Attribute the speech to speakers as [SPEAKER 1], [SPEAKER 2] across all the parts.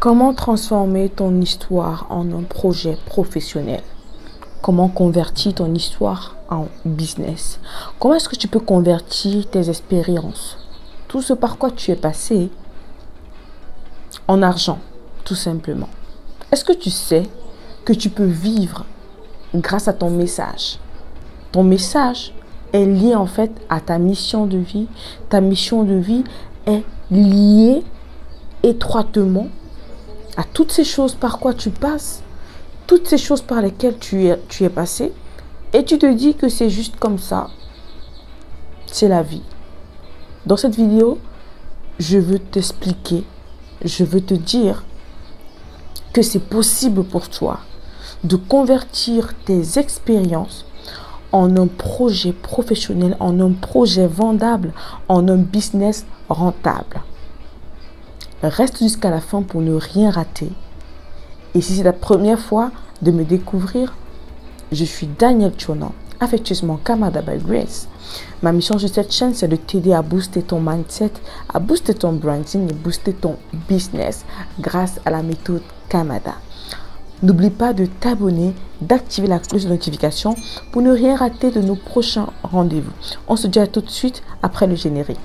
[SPEAKER 1] Comment transformer ton histoire en un projet professionnel? Comment convertir ton histoire en business? Comment est-ce que tu peux convertir tes expériences, tout ce par quoi tu es passé, en argent, tout simplement? Est-ce que tu sais que tu peux vivre grâce à ton message? Ton message est lié en fait à ta mission de vie. Ta mission de vie est liée étroitement à toutes ces choses par quoi tu passes, toutes ces choses par lesquelles tu es passé, et tu te dis que c'est juste comme ça. C'est la vie. Dans cette vidéo, je veux t'expliquer, je veux te dire que c'est possible pour toi de convertir tes expériences en un projet professionnel, en un projet vendable, en un business rentable. Reste jusqu'à la fin pour ne rien rater. Et si c'est la première fois de me découvrir, je suis Danielle Chonan, affectueusement Kamada by Grace. Ma mission sur cette chaîne, c'est de t'aider à booster ton mindset, à booster ton branding et booster ton business grâce à la méthode Kamada. N'oublie pas de t'abonner, d'activer la cloche de notification pour ne rien rater de nos prochains rendez-vous. On se dit à tout de suite après le générique.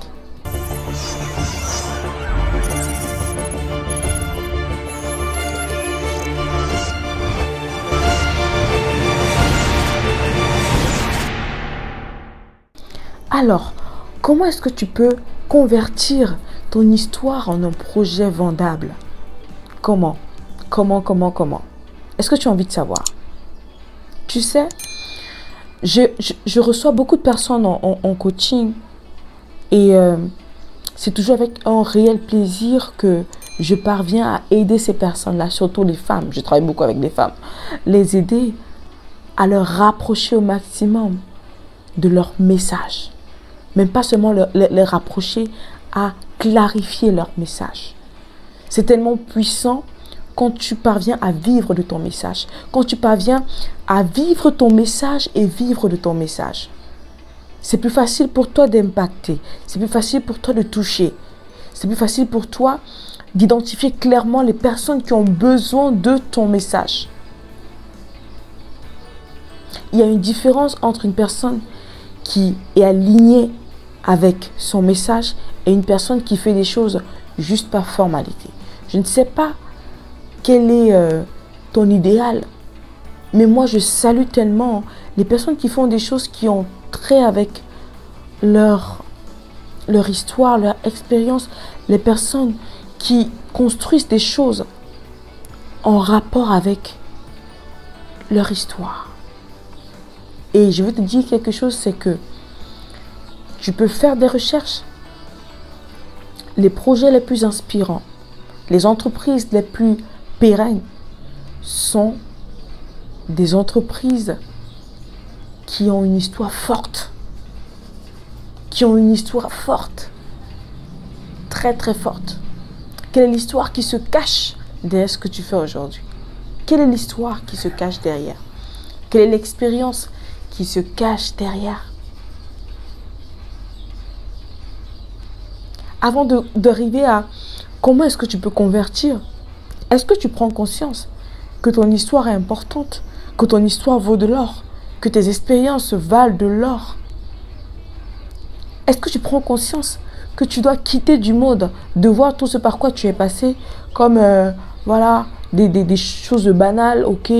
[SPEAKER 1] Alors, comment est-ce que tu peux convertir ton histoire en un projet vendable? Comment? Est-ce que tu as envie de savoir? Tu sais, je reçois beaucoup de personnes en coaching et c'est toujours avec un réel plaisir que je parviens à aider ces personnes-là, surtout les femmes. Je travaille beaucoup avec les femmes. Les aider à leur rapprocher au maximum de leur message. Même pas seulement les rapprocher, à clarifier leur message. C'est tellement puissant quand tu parviens à vivre de ton message. Quand tu parviens à vivre ton message et vivre de ton message. C'est plus facile pour toi d'impacter. C'est plus facile pour toi de toucher. C'est plus facile pour toi d'identifier clairement les personnes qui ont besoin de ton message. Il y a une différence entre une personne qui est alignée avec son message et une personne qui fait des choses juste par formalité. Je ne sais pas quel est ton idéal, mais moi je salue tellement les personnes qui font des choses qui ont trait avec leur histoire, leur expérience, les personnes qui construisent des choses en rapport avec leur histoire. Et je veux te dire quelque chose, c'est que tu peux faire des recherches. Les projets les plus inspirants, les entreprises les plus pérennes sont des entreprises qui ont une histoire forte. Qui ont une histoire forte. Très très forte. Quelle est l'histoire qui se cache derrière ce que tu fais aujourd'hui? Quelle est l'histoire qui se cache derrière? Quelle est l'expérience qui se cache derrière? Avant d'arriver à comment est-ce que tu peux convertir, est-ce que tu prends conscience que ton histoire est importante, que ton histoire vaut de l'or, que tes expériences valent de l'or? Est-ce que tu prends conscience que tu dois quitter du monde, de voir tout ce par quoi tu es passé comme voilà, des choses banales, ok?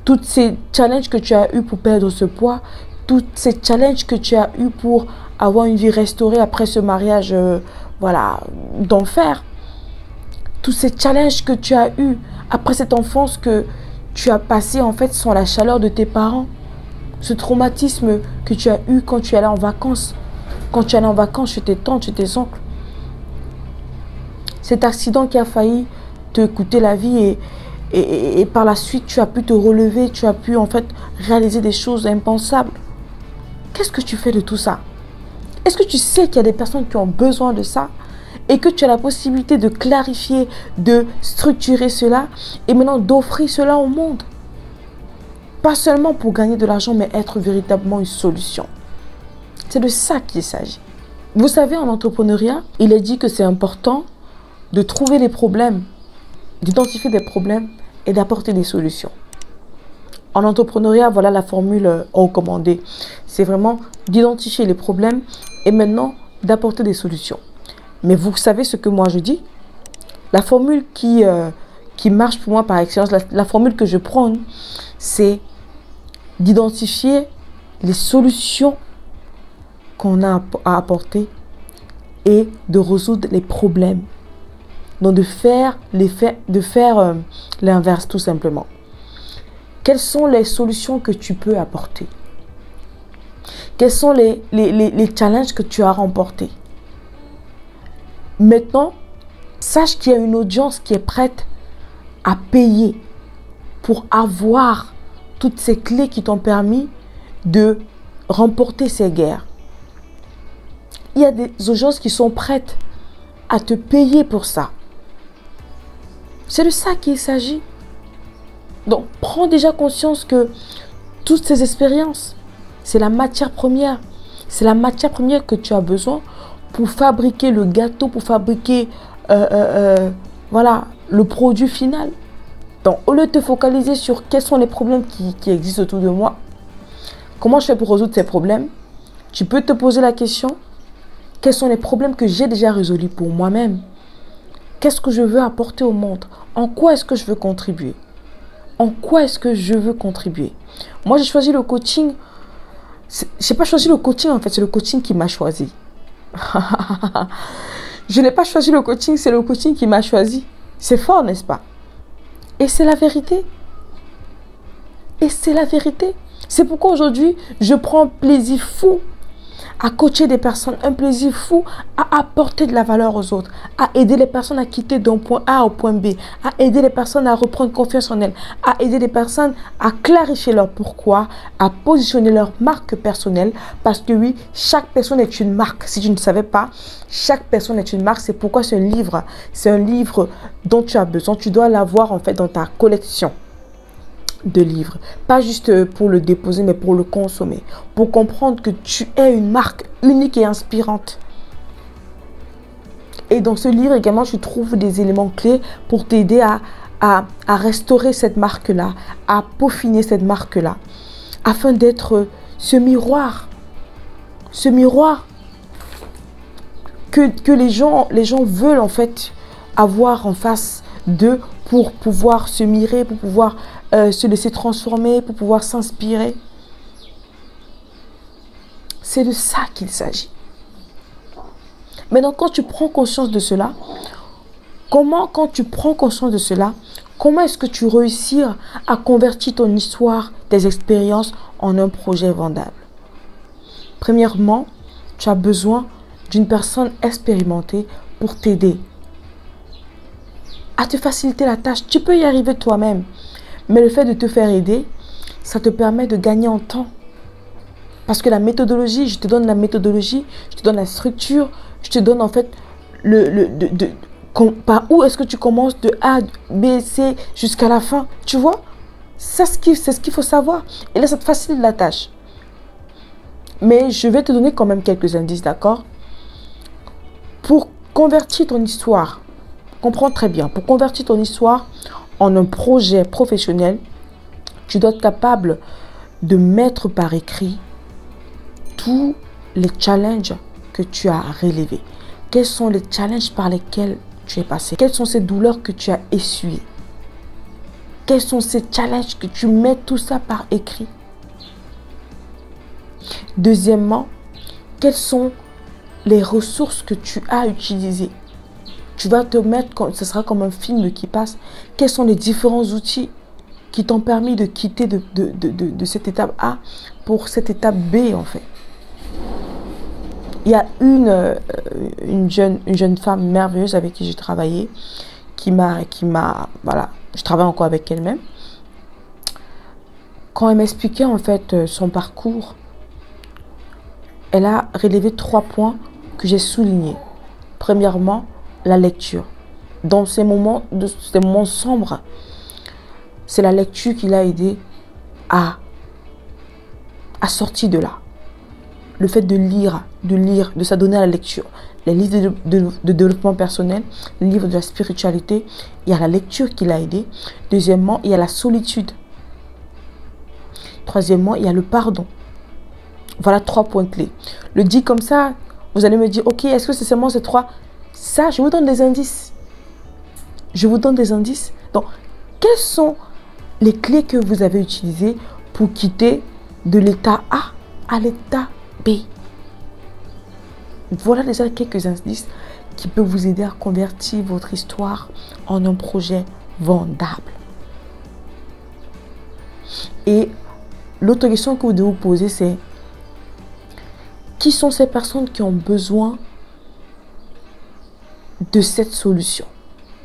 [SPEAKER 1] Toutes ces challenges que tu as eu pour perdre ce poids, toutes ces challenges que tu as eu pour avoir une vie restaurée après ce mariage, voilà, d'enfer. Tous ces challenges que tu as eu après cette enfance que tu as passée en fait sans la chaleur de tes parents. Ce traumatisme que tu as eu quand tu allais en vacances. Quand tu allais en vacances chez tes tantes, chez tes oncles. Cet accident qui a failli te coûter la vie et par la suite tu as pu te relever, tu as pu en fait réaliser des choses impensables. Qu'est-ce que tu fais de tout ça? Est-ce que tu sais qu'il y a des personnes qui ont besoin de ça et que tu as la possibilité de clarifier, de structurer cela et maintenant d'offrir cela au monde? Pas seulement pour gagner de l'argent, mais être véritablement une solution. C'est de ça qu'il s'agit. Vous savez, en entrepreneuriat, il est dit que c'est important de trouver les problèmes, d'identifier des problèmes et d'apporter des solutions. En entrepreneuriat, voilà la formule recommandée. C'est vraiment d'identifier les problèmes et maintenant d'apporter des solutions. Mais vous savez ce que moi je dis? La formule qui marche pour moi par excellence, la formule que je prends, c'est d'identifier les solutions qu'on a à apporter et de résoudre les problèmes. Donc de faire l'inverse tout simplement. Quelles sont les solutions que tu peux apporter? Quels sont les challenges que tu as remportés? Maintenant, sache qu'il y a une audience qui est prête à payer pour avoir toutes ces clés qui t'ont permis de remporter ces guerres. Il y a des audiences qui sont prêtes à te payer pour ça. C'est de ça qu'il s'agit. Donc, prends déjà conscience que toutes ces expériences, c'est la matière première. C'est la matière première que tu as besoin pour fabriquer le gâteau, pour fabriquer voilà, le produit final. Donc, au lieu de te focaliser sur quels sont les problèmes qui existent autour de moi, comment je fais pour résoudre ces problèmes, tu peux te poser la question, quels sont les problèmes que j'ai déjà résolus pour moi-même? Qu'est-ce que je veux apporter au monde? En quoi est-ce que je veux contribuer? En quoi est-ce que je veux contribuer? Moi, j'ai choisi le coaching. Je n'ai pas choisi le coaching, en fait. C'est le coaching qui m'a choisi. Je n'ai pas choisi le coaching, c'est le coaching qui m'a choisi. C'est fort, n'est-ce pas? Et c'est la vérité. Et c'est la vérité. C'est pourquoi aujourd'hui, je prends un plaisir fou à coacher des personnes, un plaisir fou à apporter de la valeur aux autres, à aider les personnes à quitter d'un point A au point B, à aider les personnes à reprendre confiance en elles, à aider les personnes à clarifier leur pourquoi, à positionner leur marque personnelle. Parce que oui, chaque personne est une marque. Si tu ne savais pas, chaque personne est une marque. C'est pourquoi c'est un livre dont tu as besoin. Tu dois l'avoir en fait dans ta collection de livres, pas juste pour le déposer mais pour le consommer, pour comprendre que tu es une marque unique et inspirante. Et dans ce livre également tu trouves des éléments clés pour t'aider à restaurer cette marque là, à peaufiner cette marque là, afin d'être ce miroir que les gens veulent en fait avoir en face d'eux pour pouvoir se mirer, pour pouvoir se laisser transformer, pour pouvoir s'inspirer. C'est de ça qu'il s'agit. Maintenant, quand tu prends conscience de cela, comment est-ce que tu réussis à convertir ton histoire, tes expériences en un projet vendable? Premièrement, tu as besoin d'une personne expérimentée pour t'aider à te faciliter la tâche. Tu peux y arriver toi-même. Mais le fait de te faire aider, ça te permet de gagner en temps. Parce que la méthodologie, je te donne la méthodologie, je te donne la structure, je te donne en fait par où est-ce que tu commences de A, B, C jusqu'à la fin. Tu vois? C'est ce qu'il faut savoir. Et là, ça te facilite la tâche. Mais je vais te donner quand même quelques indices, d'accord? Pour convertir ton histoire, comprends très bien, pour convertir ton histoire en un projet professionnel, tu dois être capable de mettre par écrit tous les challenges que tu as relevés. Quels sont les challenges par lesquels tu es passé? Quelles sont ces douleurs que tu as essuyées? Quels sont ces challenges que tu mets tout ça par écrit? Deuxièmement, quelles sont les ressources que tu as utilisées? Tu vas te mettre, ce sera comme un film qui passe. Quels sont les différents outils qui t'ont permis de quitter de cette étape A pour cette étape B en fait? Il y a une jeune femme merveilleuse avec qui j'ai travaillé, voilà, je travaille encore avec elle-même. Quand elle m'expliquait en fait son parcours, elle a relevé 3 points que j'ai soulignés. Premièrement, la lecture. Dans ces moments sombres, c'est la lecture qui l'a aidé à sortir de là. Le fait de lire, de s'adonner à la lecture. les livres de développement personnel, les livres de la spiritualité. Il y a la lecture qui l'a aidé. Deuxièmement, il y a la solitude. Troisièmement, il y a le pardon. Voilà 3 points clés. Le dit comme ça, vous allez me dire, ok, est-ce que c'est seulement ces 3? Ça, je vous donne des indices. Je vous donne des indices. Donc, quelles sont les clés que vous avez utilisées pour quitter de l'état A à l'état B? Voilà déjà quelques indices qui peuvent vous aider à convertir votre histoire en un projet vendable. Et l'autre question que vous devez vous poser, c'est qui sont ces personnes qui ont besoin de cette solution?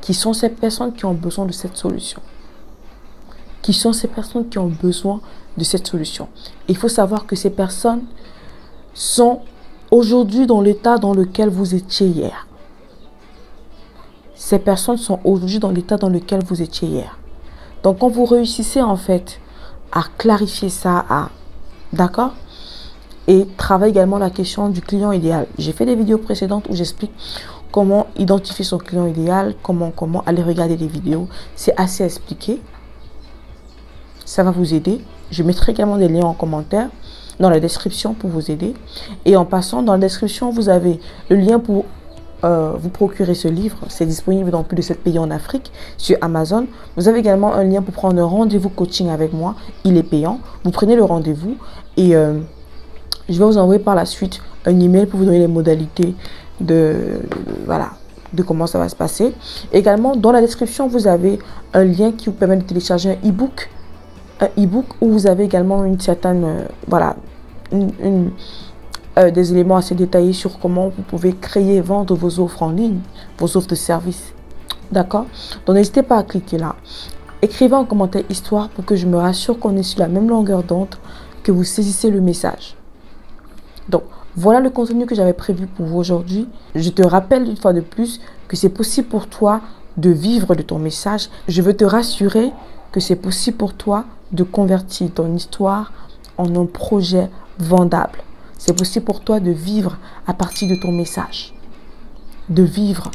[SPEAKER 1] Qui sont ces personnes qui ont besoin de cette solution? Qui sont ces personnes qui ont besoin de cette solution? Il faut savoir que ces personnes sont aujourd'hui dans l'état dans lequel vous étiez hier. Ces personnes sont aujourd'hui dans l'état dans lequel vous étiez hier. Donc, quand vous réussissez en fait à clarifier ça, d'accord? Et travaille également la question du client idéal. J'ai fait des vidéos précédentes où j'explique comment identifier son client idéal, comment aller regarder des vidéos. C'est assez expliqué. Ça va vous aider. Je mettrai également des liens en commentaire dans la description pour vous aider. Et en passant, dans la description, vous avez le lien pour vous procurer ce livre. C'est disponible dans plus de 7 pays en Afrique sur Amazon. Vous avez également un lien pour prendre un rendez-vous coaching avec moi. Il est payant. Vous prenez le rendez-vous et je vais vous envoyer par la suite un email pour vous donner les modalités de comment ça va se passer. Également, dans la description, vous avez un lien qui vous permet de télécharger un e-book. Un e-book où vous avez également une certaine, des éléments assez détaillés sur comment vous pouvez créer et vendre vos offres en ligne, vos offres de services. D'accord? Donc, n'hésitez pas à cliquer là. Écrivez en commentaire histoire pour que je me rassure qu'on est sur la même longueur d'onde, que vous saisissez le message. Donc, voilà le contenu que j'avais prévu pour vous aujourd'hui. Je te rappelle une fois de plus que c'est possible pour toi de vivre de ton message. Je veux te rassurer que c'est possible pour toi de convertir ton histoire en un projet vendable. C'est possible pour toi de vivre à partir de ton message. De vivre.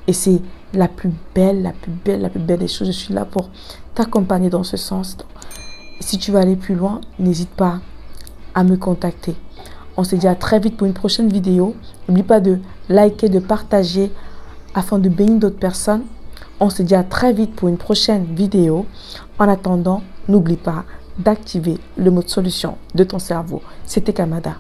[SPEAKER 1] Et c'est la plus belle des choses. Je suis là pour t'accompagner dans ce sens. Donc, si tu veux aller plus loin, n'hésite pas à me contacter. On se dit à très vite pour une prochaine vidéo. N'oublie pas de liker, de partager afin de bénir d'autres personnes. On se dit à très vite pour une prochaine vidéo. En attendant, n'oublie pas d'activer le mode solution de ton cerveau. C'était Kamada.